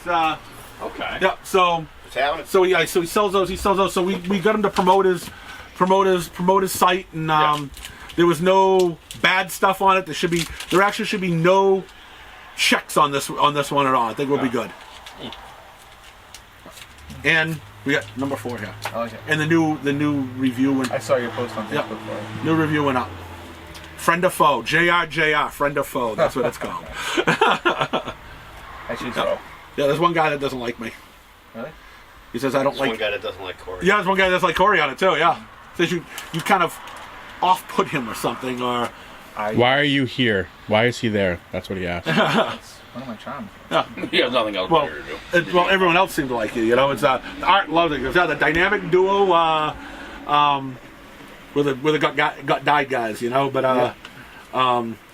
Yeah, it's Okay. yeah. So he sells those. So we got him to promote his site, and there was no bad stuff on it. There actually should be no checks on this one at all. I think we'll be good. And we got number 4 here. I like it. And the new review went. I saw your post on Facebook for it. New review went up. Friend of foe, JR, friend of foe. That's what it's called. I should go. Yeah, there's one guy that doesn't like me. Really? He says I don't like. One guy that doesn't like Corey. Yeah, there's one guy that's like Corey on it too. Yeah, says you kind of off-put him or something, or. Why are you here? Why is he there? That's what he asked. That's one of my charms. Yeah. He has nothing else better to do. Well, everyone else seemed to like you. You know, it's Art loves it. It's the dynamic duo with the got died guys. You know, but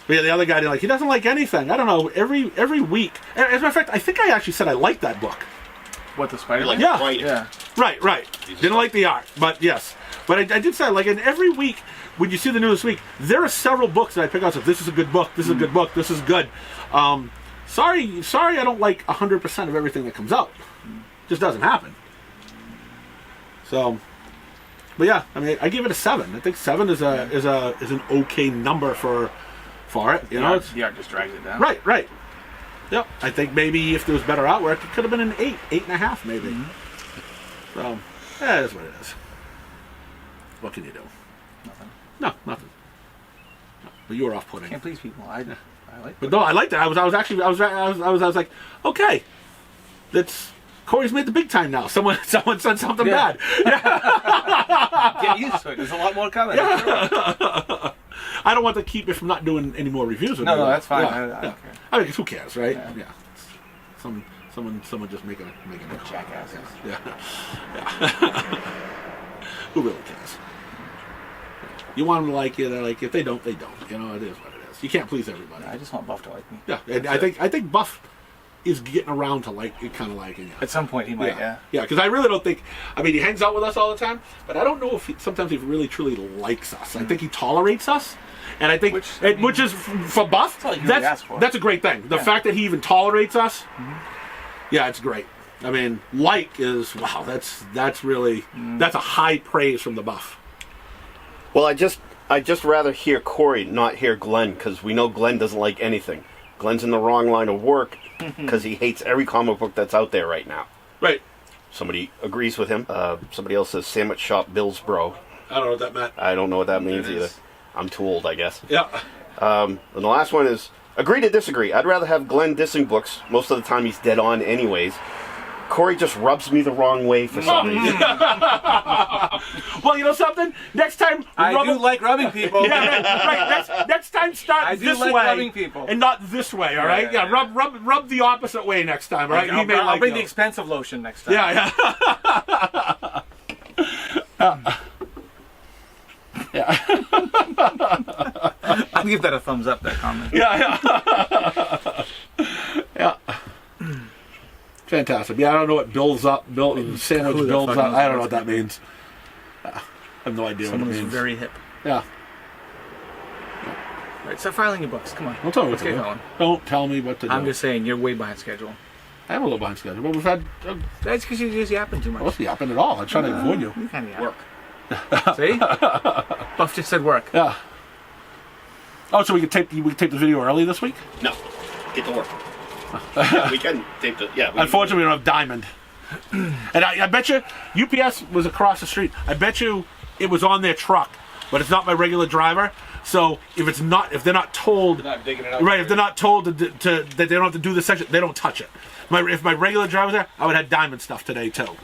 but yeah, the other guy didn't like. He doesn't like anything. I don't know. Every week. As a matter of fact, I think I actually said I liked that book. What, the Spider? Like Yeah. Yeah. Right. Didn't like the art, but yes. But I did say, like, in every week, when you see the news this week, there are several books that I pick out. So this is a good book. This is a good book. This is good. Sorry, I don't like 100% of everything that comes out. Just doesn't happen. So, but yeah, I mean, I give it a 7. I think 7 is an okay number for it. You know, The art just drags it down. Right. Yep. I think maybe if there was better artwork, it could have been an 8.5 maybe. So, that is what it is. What can you do? Nothing. No, nothing. No. But you were off-putting. Can't please people. I like. But no, I liked it. I was like, okay, that's Corey's made the big time now. Someone said something bad. Get used to it. There's a lot more coming. I don't want to keep it from not doing any more reviews. No, that's fine. Yeah, I don't care. I mean, who cares, right? Yeah. Someone just making a Jackasses. Yeah. Who really cares? You want them to like you, they like you. If they don't, they don't. You know, it is what it is. You can't please everybody. I just want Buff to like me. Yeah, and I think Buff is getting around to kind of liking you. At some point, he might. Yeah. Yeah, because I really don't think. I mean, he hangs out with us all the time, but I don't know if sometimes he really truly likes us. I think he tolerates us, and I think which is for Buff. That's all you can really ask for. That's a great thing. The fact that he even tolerates us. Yeah, it's great. I mean, is wow. That's really that's a high praise from the Buff. Well, I just rather hear Corey, not hear Glenn, because we know Glenn doesn't like anything. Glenn's in the wrong line of work because he hates every comic book that's out there right now. Right. Somebody agrees with him. Somebody else says Sandwich Shop Bill's bro. I don't know what that meant. I don't know what that means either. I'm too old, I guess. Yeah. And the last one is agree to disagree. I'd rather have Glenn dissing books. Most of the time he's dead on anyways. Corey just rubs me the wrong way for some reason. Well, you know something? Next time... I do like rubbing people. Yeah, right. Next time start this way rubbing people. and not this way, all right? Yeah, rub the opposite way next time, all right? I'll bring the expensive lotion next time. Yeah. I'll give that a thumbs up, that comment. Yeah. Fantastic. Yeah, I don't know what sandwich builds up. I don't know what that means. I have no idea what it means. Very hip. Yeah. Right, start filing your books. Come on. Don't tell me Let's what to get do. going. Don't tell me what to do. I'm just saying, you're way behind schedule. I am a little behind schedule, but we've had... That's because you're just yapping too much. I wasn't yapping at all. I'm trying to avoid you. You kind of work. See? Buff just said work. Yeah. Oh, so we could tape the video early this week? No. Get to work. Yeah, we can tape the... Yeah. Unfortunately, we don't have Diamond. And I bet you UPS was across the street. I bet you it was on their truck, but it's not my regular driver. So if they're not told, They're not digging it out. right? If they're not told that they don't have to do this section, they don't touch it. If my regular driver was there, I would have Diamond stuff today too.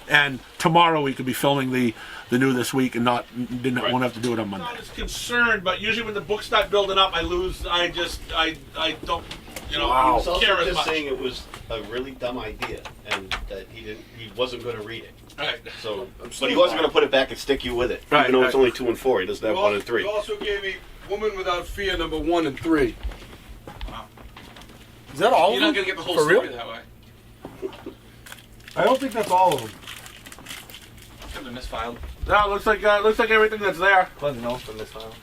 And tomorrow we could be filming the new this week and won't have to do it on Monday. I'm not as concerned, but usually when the books start building up, I lose. I don't. He was also just saying it was a really dumb idea and that he wasn't going to read it. Right. So, but he wasn't going to put it back and stick you with it, even though it's only 2 and 4. He doesn't have 1 and 3. You also gave me Woman Without Fear number 1 and 3. Wow. Is that all You're of them? not gonna get the whole For story real? that way. I don't think that's all of them. Could have been misfiled. No, it looks like everything that's there. Glenn's known for misfiled.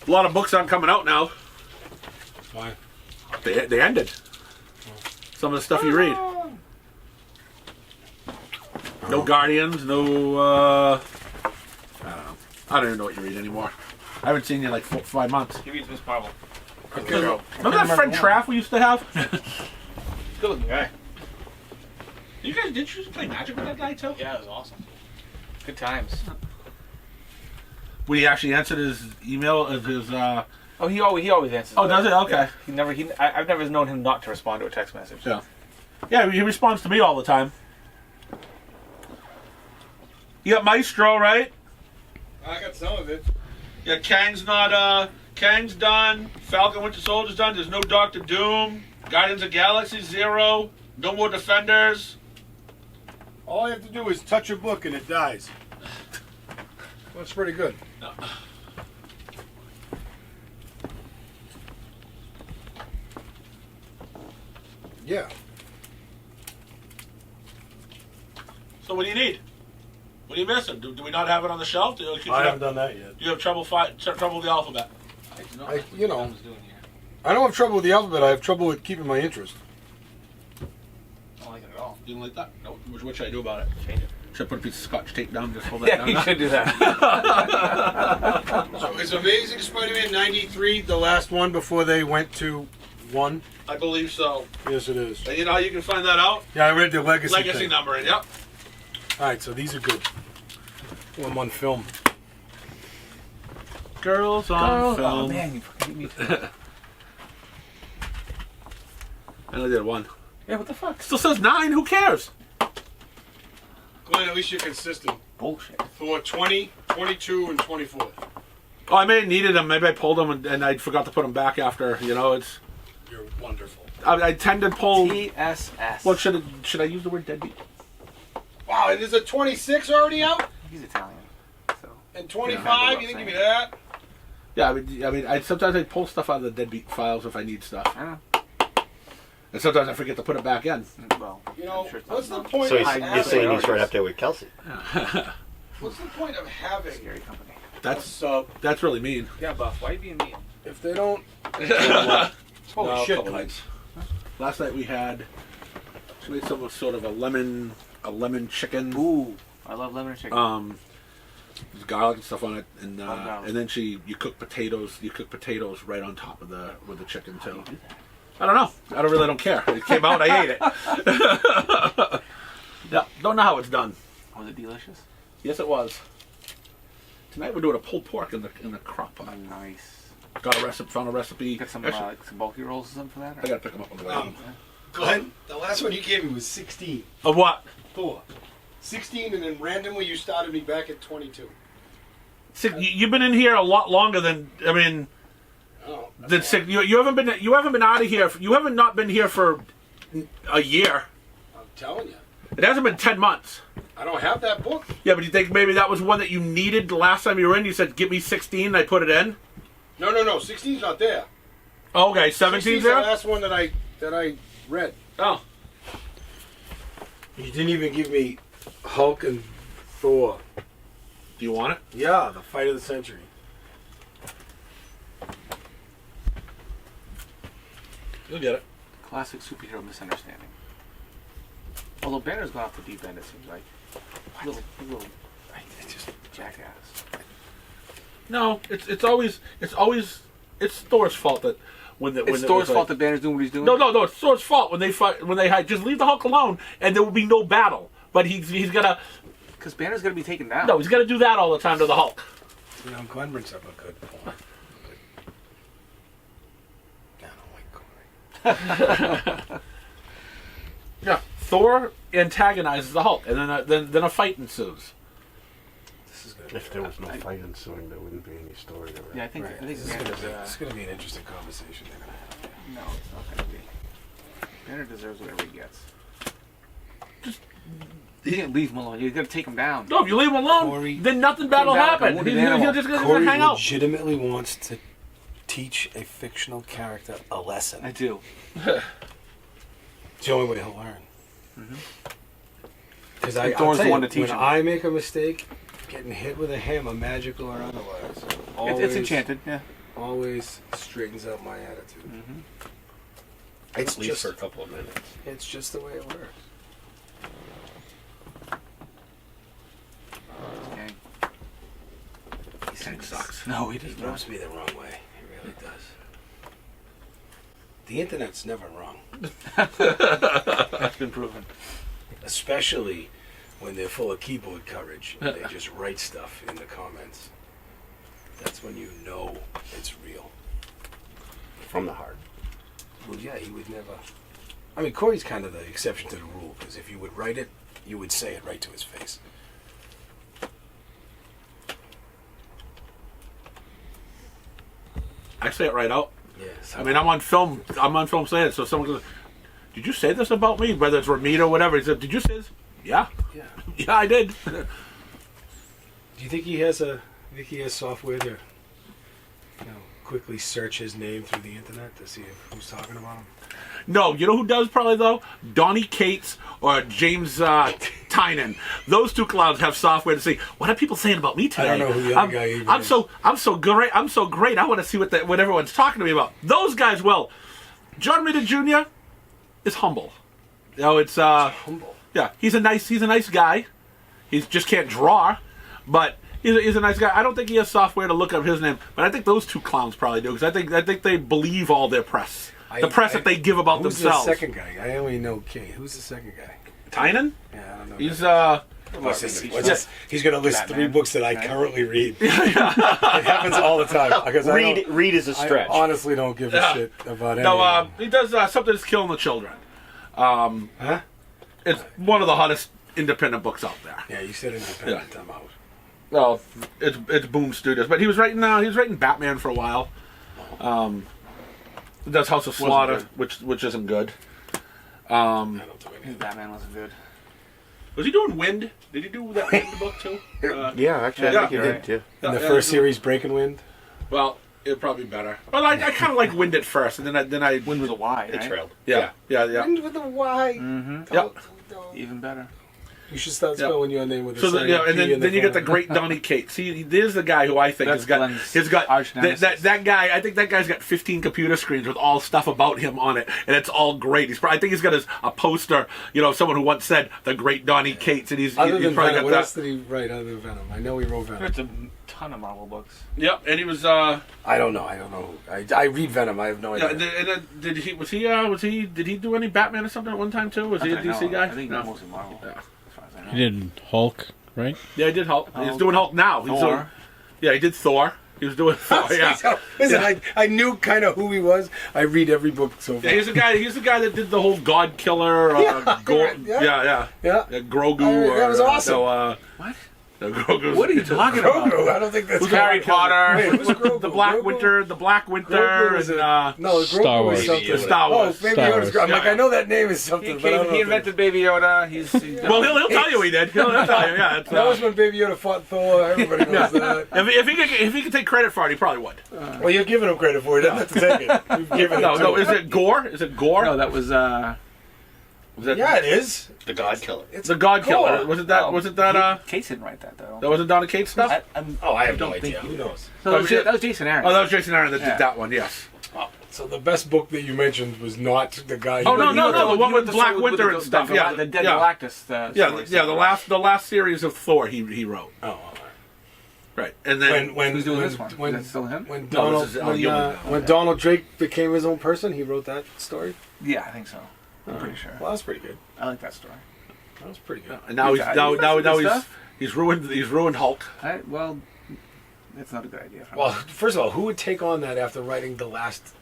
A lot of books aren't coming out now. Why? They ended. Some of the stuff you read. No Guardians, no, I don't know. I don't even know what you read anymore. I haven't seen you in like 5 months. He reads Miss Marvel. Remember that friend Traff we used to have? Good looking guy. Did you just play Magic with that guy too? Yeah, it was awesome. Good times. When he actually answered his email of his, Oh, he always answers. Oh, does it? Okay. Yeah. I've never known him not to respond to a text message. Yeah. Yeah, he responds to me all the time. You got Maestro, right? I got some of it. Yeah, Kang's done. Falcon Winter Soldier's done. There's no Doctor Doom. Guardians of the Galaxy 0. No more Defenders. All you have to do is touch a book and it dies. That's pretty good. No. Yeah. So what do you need? What are you missing? Do we not have it on the shelf? I haven't done that yet. Do you have trouble with the alphabet? I don't have trouble with the alphabet. I have trouble with keeping my interest. I don't like it at all. You don't like that? No. What should I do about it? Change it. Should I put a piece of Scotch tape down and just hold that Yeah, down? you should do that. So is Amazing Spider-Man 93 the last one before they went to 1? I believe so. Yes, it is. And you know how you can find that out? Yeah, I read the legacy Legacy numbering, yep. Alright, so these are good. I'm on film. Girls on film. Oh man, you fucking beat me. I only did 1. Yeah, what the fuck? Still says 9. Who cares? Glenn, at least you're consistent. Bullshit. For 20, 22, and 24. Oh, I may have needed them. Maybe I pulled them and I forgot to put them back after. You know, it's. You're wonderful. I tend to pull. TSS. Well, should I use the word deadbeat? Wow, and there's a 26 already out? He's Italian, so. And 25? You didn't give me that? Yeah, I mean, sometimes I pull stuff out of the deadbeat files if I need stuff, I know. and sometimes I forget to put it back in. Well, You know, I'm sure it's what's the not point So of you're having... saying he's right up there with Kelsey. What's the point of having scary company. a That's sub that's really mean. Yeah, Buff. Why are you being mean? if they don't... No, Holy a shit, couple Glenn. nights. Last night we made some sort of a lemon chicken. Ooh, I love lemon and chicken. There's garlic and stuff on it, and garlic. and then you cook potatoes. You cook potatoes right on top of the chicken too. I don't know. I don't care. It came out. I ate it. Yeah, don't know how it's done. Was it delicious? Yes, it was. Tonight we're doing a pulled pork in the crock pot. Nice. Found a recipe. Got some Actually, some bulky rolls or something for that? I gotta pick them up on the way. Glenn, the last one you gave me was 16. Of what? Thor. 16, and then randomly you started me back at 22. You've been in here a lot longer than Oh, than six. You haven't been out of here. You haven't not been here for a year. I'm telling you. It hasn't been 10 months. I don't have that book. Yeah, but you think maybe that was one that you needed the last time you were in? You said, "Give me 16," and I put it in. No. 16's not there. Oh, okay, 17's 16's the there. last one that I read. Oh, You didn't even give me Hulk and Thor. do you want it? Yeah, the fight of the century. You'll get it. Classic superhero misunderstanding. Although Banner's gone off the deep end, it seems like. Little it's just jackass. No, it's always Thor's fault that It's Thor's fault that Banner's doing what he's doing? No, it's Thor's fault when they fight just leave the Hulk alone and there will be no battle. But he's gotta Because Banner's going to be taken down. he's gotta do that all the time to the Hulk. You know, Glenn brings up a good point. I don't like Corey. Yeah, Thor antagonizes the Hulk, and then a fight ensues. This is good. If there was no fight ensuing, there wouldn't be any story to Yeah, I it. think, Right. I think This is Banner's... going to be an interesting conversation they're going to have. No, it's not going to be. Banner deserves whatever he gets. You can't leave him alone. You got to take him down. No, if you leave him alone, Corey- then nothing bad will Put him back, happen. a wounded He'll animal. just gonna Corey hang out. legitimately wants to teach a fictional character a lesson. I do. It's the only way he'll learn. Because And Thor's the one to teach when him. I make a mistake, getting hit with a hammer, magical or otherwise, It's enchanted, yeah. always straightens out my attitude. Mm-hmm. It's At least just for a couple of minutes. it's just the way it works. Okay. Tank sucks. No, he It does not. rubs me the wrong way. It really does. The internet's never wrong, That's been proven. especially when they're full of keyboard courage and they just write stuff in the comments. That's when you know it's real. From the heart. Well, yeah, he would never. I mean, Corey's kind of the exception to the rule, because if you would write it, you would say it right to his face. I say it right out. Yes. I mean, I'm on film saying it. So someone goes, "Did you say this about me?" Whether it's Ramita or whatever. He said, "Did you say this?" Yeah. Yeah. Yeah, I did. Do you think he has software to, quickly search his name through the internet to see who's talking about him? No, you know who does probably though? Donny Cates or James Tynan. Those two clowns have software to see what are people saying about me today. I don't know who the other guy even I'm is. I'm so great. I'm so great. I want to see what everyone's talking to me about. Those guys will. John Romita Jr. is humble. You know, it's Humble. yeah. He's a nice guy. He just can't draw, but. He's a nice guy. I don't think he has software to look up his name, but I think those two clowns probably do, because I think they believe all their press, the press that they give about who's themselves. Who's the second guy? I only know King. Who's the second guy? Tynan? Yeah, I don't know. He's What's this? He's going to list Batman. 3 books that I currently read. It happens all the time. Because Read is a stretch. I honestly don't give a shit about no. anything. He does something that's killing the children. Huh? It's one of the hottest independent books out there. Yeah, you said independent. I'm out. Well, it's Boom Studios, but he was writing Batman for a while. He does House of Slaughter, which isn't good. I don't do anything. Batman wasn't good. Was he doing Wind? Did he do that Wind book too? Yeah, actually, I think you right. did, yeah. In the first series, Breaking Wind? Well, it'd probably be better. Well, I kind of like Wind at first, and then I Wind with a Y, It right? trailed. yeah. Wind with a Y. Mm-hmm. Yep. Even better. You should start spelling your name with a So silent and P in then you get the front. great Donny Cates. See, there's the guy who I think That's has got Glenn's that arch nemesis. guy. I think that guy's got 15 computer screens with all stuff about him on it, and it's all great. I think he's got a poster. Someone who once said the great Donny Cates, and he's Other he's than probably Venom, got what that. else did he write other than Venom? I know he wrote Venom. There's a ton of Marvel books. Yep, and he was. I don't know. I read Venom. I have no idea. And then did he do any Batman or something at one time too? Was he a I think DC guy? I think No. mostly Marvel. Yeah. As far as I know. He did Hulk, right? Yeah, he did Hulk. He's Hulk. doing Hulk now. He's doing, Thor. yeah, he did Thor. He was doing Thor. Yeah. Listen, Yeah. I knew kind of who he was. I read every book so far. Yeah, he's the guy that did the whole God Killer. Yeah, Yeah. Yeah. Grogu. That was awesome. What? No, Grogu's, What are you talking about? Grogu. I don't think that's Harry Potter. Wait, who's Grogu? The Black Grogu? Winter. The Black Winter. Grogu was And, no, Grogu Star was Wars. something. Star Wars. Oh, Baby Star Yoda's Wars. Grogu. I'm Yeah, like, yeah. I know that name is He, something, but I don't know. he if invented Baby Yoda. He's well, he'll tell you he did. He'll tell you. Yeah. It's, that was when Baby Yoda fought Thor. Everybody knows that. if he could take credit for it, he probably would. Well, you're giving him credit for it. He doesn't have to take it. You've given it to No. him. Is it Gore? Is it Gore? no, that was Was that Yeah, it is. The God Killer. It's the God Killer? Gore. Was it that? Was it that? Cates didn't write that though. That wasn't Donny Cates stuff. Oh, I have no don't idea. think Who knows? So that was Jason Aaron. Oh, that was Jason Aaron that Yeah. did that one. Yes. So the best book that you mentioned was not the guy. Oh, no, He wrote the one he wrote with Black story Winter the- and stuff. The, Yeah, the Dead yeah. Galactus. Yeah, story the last series of Thor he wrote. Oh, all Right, and then right. Who's doing this one? When, Is that still him? when No, Donald this is Al Ewing. when Donald Drake became his own person, he wrote that story. Yeah, I think so. I'm pretty sure. Well, that's pretty good. I like that story. That was pretty good. and now He's he's ruined Hulk. Well, it's not a good idea. Well, first of all, who would take on that after writing the last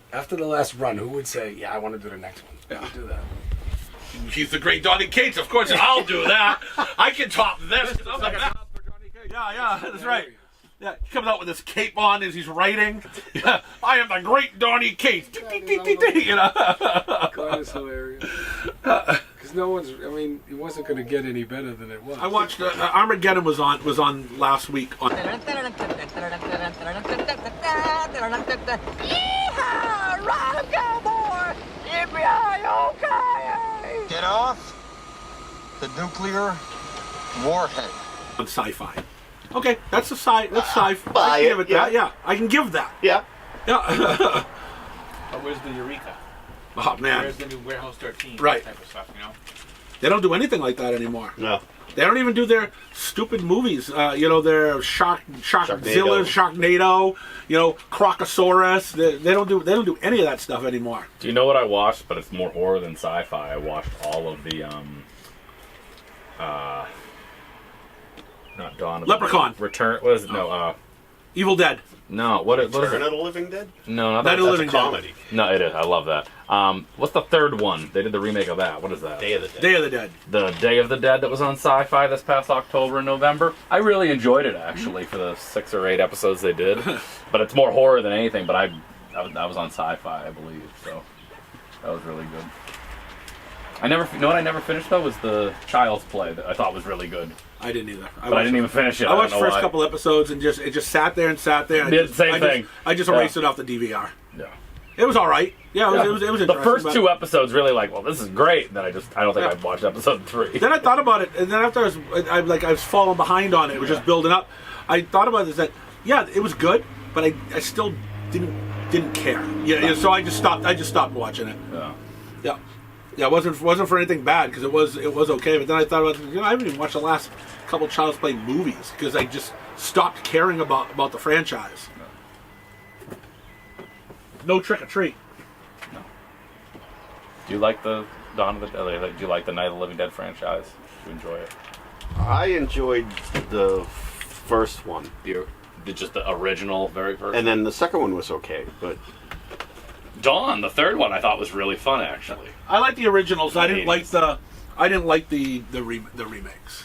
run? Who would say, "Yeah, I want to do the next one"? Yeah. Who would do that? He's the great Donny Cates. Of course, I'll do that. I can top this. I'm like yeah, that's right. Yeah, he comes out with his cape on as he's writing. Yeah, I am the great Donny Cates. You know. That is hilarious. Because no one's. I mean, it wasn't going to get any better than it was. I watched Armageddon was on last week on. Yeehaw! Ride 'em, cowboy! Yippee-yi-yo-ki-yay! Get off the nuclear warhead. On SyFi. Okay, that's a sci. That's SyFi. Buy I can give it, it that. yeah. Yeah, I can give that. Yeah. Yeah. But where's the Eureka? Oh man, Where's the new Warehouse 13? Right. Type of stuff, you know? they don't do anything like that anymore. No. They don't even do their stupid movies. Their Sharkzilla, Sharknado, Crocosaurus. They don't do any of that stuff anymore. Do you know what I watched? But it's more horror than sci-fi. I watched all of the not Dawn of the Leprechaun. Dead. Return. What is it? No. Evil Dead. No. What is Return it? of the Living Dead? No, not Night that. of the That's a Living Dead. comedy. No, it is. I love that. What's the third one? They did the remake of that. What is that? Day of the Dead. Day of the Dead. The Day of the Dead that was on Sci-Fi this past October and November. I really enjoyed it actually for the 6 or 8 episodes they did. But it's more horror than anything. But I was on Sci-Fi, I believe. So that was really good. I never finished though was the Child's Play that I thought was really good. I didn't either. But I didn't even finish it. I watched don't the know first why. couple episodes and it just sat there and sat there. Did the same thing. I just Yeah. erased it off the DVR. Yeah. It was all right. Yeah, it was The interesting. first but 2 episodes really well, this is great. And then I don't think I've watched episode 3. Then I thought about it, and then after I was falling behind on it. It was just building up. I thought about this that it was good, but I still didn't care. Yeah, so I just stopped watching it. Yeah. Yeah. Yeah, it wasn't for anything bad because it was okay. But then I thought about I haven't even watched the last couple Child's Play movies because I just stopped caring about the franchise. No Trick or Treat. Do you like the Dawn of the Dead? Do you like the Night of the Living Dead franchise? Do you enjoy it? I enjoyed the first one. Just the original, very first. And then the second one was okay, but Dawn, the third one, I thought was really fun actually. I like the originals. I didn't like 80s. the remakes.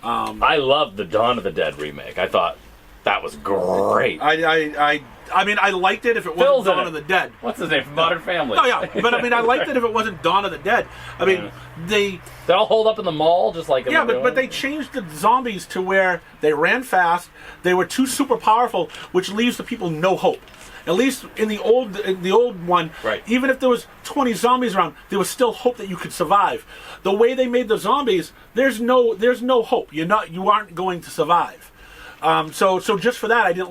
I loved the Dawn of the Dead remake. I thought that was great. I mean, I liked it if it Phil's wasn't in Dawn it. of the Dead. What's his name from Modern Family? Oh yeah, but I mean, I liked it if it wasn't Dawn of the Dead. I mean, They all hold up in the mall just like in the real but they one. changed the zombies to where they ran fast, they were too super powerful, which leaves the people no hope. At least in the old one, Right. even if there was 20 zombies around, there was still hope that you could survive. The way they made the zombies, there's no hope. You aren't going to survive. So just for that, I didn't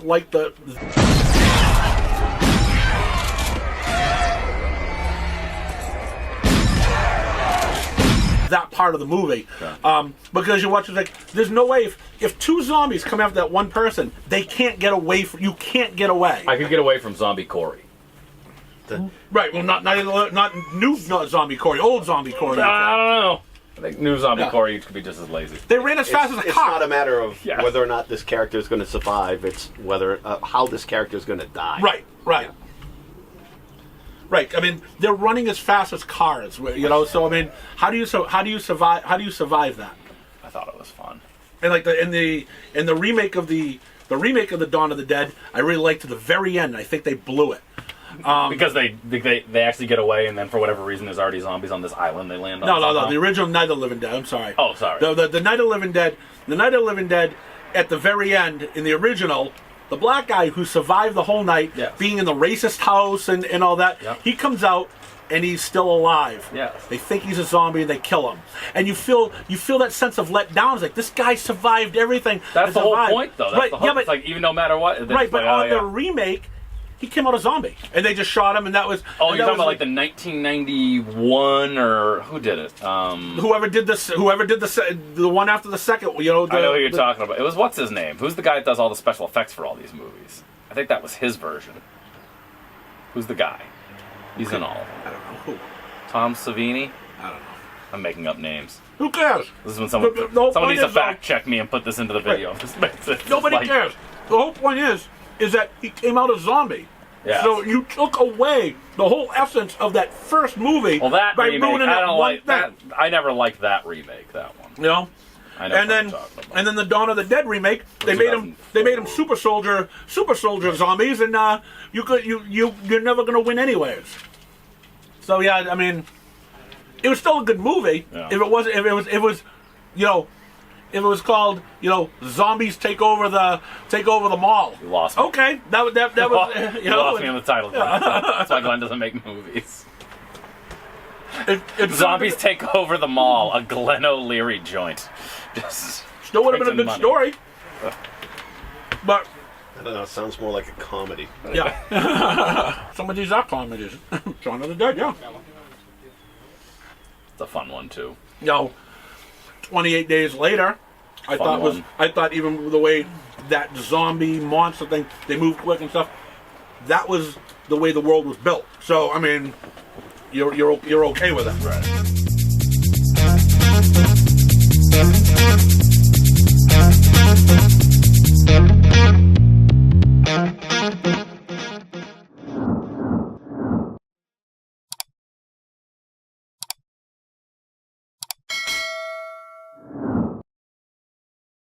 like the that part of the movie. Because you watch it like there's no way if 2 zombies come after that one person, they can't get away you can't get away. I could get away from Zombie Corey. Right, well not new zombie Corey, old zombie Corey. I don't know. I think new Zombie Yeah. Corey could be just as lazy. They ran as fast as a it's car. not a matter of Yeah. whether or not this character is going to survive. It's whether how this character is going to die. Right. Right. I mean, they're running as fast as cars. So I mean, how do you survive? How do you survive that? I thought it was fun. And like in the remake of the Dawn of the Dead, I really liked to the very end. I think they blew it. Because they actually get away, and then for whatever reason, there's already zombies on this island they land on. No. somehow. The original Night of the Living Dead. I'm sorry. Oh, sorry. The Night of the Living Dead. The Night of the Living Dead. At the very end, in the original, the black guy who survived the whole night, Yes. being in the racist house and all that, Yep. he comes out and he's still alive. Yes. They think he's a zombie and they kill him. And you feel that sense of let down. It's like this guy survived everything. That's and the whole survived. point, though. That's right? the whole, Yeah, but it's like even no matter what. they're right, just but like, on oh, the remake, he came out a zombie, and they just shot him, and that was. Oh, and you're that talking was about like the 1991 or who did it? whoever did the one after the second. I know who you're talking about. It was what's his name? Who's the guy that does all the special effects for all these movies? I think that was his version. Who's the guy? He's in all of them. I don't know who. Tom Savini? I don't know. I'm making up names. Who cares? This is when someone The whole someone point needs to is, fact check me and put this into the video. This makes it Nobody like- cares. The whole point is that he came out a zombie. Yes. So you took away the whole essence of that first movie. Well, that by remake, ruining I that don't one like that. thing. I never liked that remake. That one. You know. I know And what then, you're talking about. and then the Dawn of the Dead remake, they made them super soldier zombies, and you're never gonna win anyways. So yeah, I mean, it was still a good movie. Yeah. If it was called zombies take over the mall. You lost me. Okay, that was You lost me on the title. That's why Glenn doesn't make movies. if Zombies take over the mall. A Glenn O'Leary joint. Just still would have been a straight good to money. story. But I don't know. It sounds more like a comedy. Yeah. Some of these are comedies. Shaun of the Dead, yeah. It's a fun one too. 28 days later, I thought even the way that zombie monster thing, they move quick and stuff, that was the way the world was built. So I mean, you're okay with that. Right.